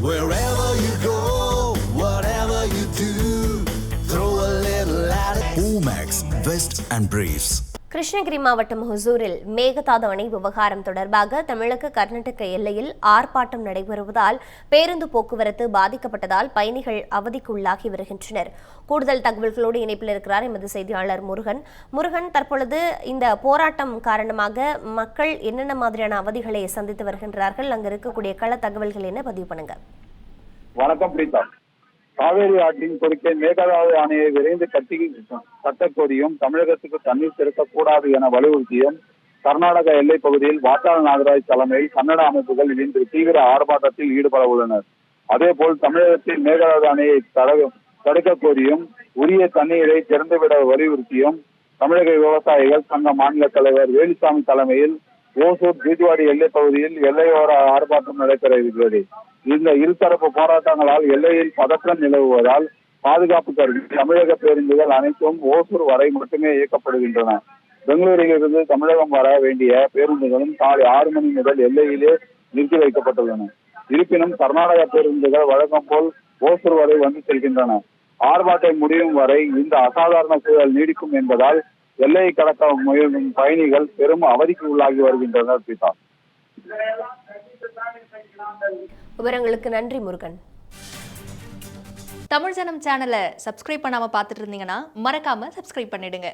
Wherever you go, whatever you do, throw a little at it. Omax, Vest and Briefs. Krishnagiri மாவட்டம் ஹுசூரில் மேகதாது அணை விவகாரம் தொடர்பாக தமிழக கர்நாடக எல்லையில் ஆர்ப்பாட்டம் நடைபெறுவதால் பேருந்து போக்குவரத்து பாதிக்கப்பட்டதால் பயணிகள் அவதிக்குள்ளாகி வருகின்றனர். கூடுதல் தகவல்களோடு இணைப்பில் இருக்கிறார் எமது செய்தியாளர் முருகன். தற்பொழுது இந்த போராட்டம் காரணமாக மக்கள் என்னென்ன மாதிரியான அவதிகளை சந்தித்து வருகின்றார்கள்? அங்கு இருக்கக்கூடிய கள தகவல்கள் என்ன பதிவு பண்ணுங்க. வணக்கம் பிரீதா. காவேரி ஆற்றின் குறுக்கே மேகதாது அணையை விரைந்து கட்டக் கோரியும் தமிழகத்துக்கு தண்ணீர் திறக்கக்கூடாது என வலியுறுத்தியும் கர்நாடக எல்லைப் பகுதியில் வாட்டாள் நாகராஜ் தலைமையில் கன்னட அமைப்புகள் இன்று தீவிர ஆர்ப்பாட்டத்தில் ஈடுபட உள்ளனர். அதேபோல் தமிழகத்தில் மேகதாது அணையை தடுக்க கோரியும் உரிய தண்ணீரை திறந்துவிட வலியுறுத்தியும் தமிழக விவசாயிகள் சங்க மாநில தலைவர் வேலுசாமி தலைமையில் ஓசூர் ஜீதுவாடி எல்லைப் பகுதியில் எல்லையோர ஆர்ப்பாட்டம் நடைபெற இருக்கிறது. இந்த இருதரப்பு போராட்டங்களால் எல்லையில் பதற்றம் நிலவுவதால் பாதுகாப்பு கருதி தமிழக பேருந்துகள் அனைத்தும் ஓசூர் வரை மட்டுமே இயக்கப்படுகின்றன. பெங்களூரிலிருந்து தமிழகம் வர வேண்டிய பேருந்துகளும் காலை 6 மணி முதல் எல்லையிலே நிறுத்தி வைக்கப்பட்டுள்ளன. இருப்பினும் கர்நாடக பேருந்துகள் வழக்கம் போல் ஓசூர் வரை வந்து செல்கின்றன. ஆர்ப்பாட்டம் முடியும் வரை இந்த அசாதாரண சூழல் நீடிக்கும் என்பதால் எல்லையை கடக்க முயலும் பயணிகள் பெரும் அவதிக்கு உள்ளாகி வருகின்றனர். பிதா, விவரங்களுக்கு நன்றி முருகன். தமிழ் ஜனம் சேனலை சப்ஸ்கிரைப் பண்ணாம பார்த்துட்டு இருந்தீங்கன்னா மறக்காம சப்ஸ்கிரைப் பண்ணிடுங்க.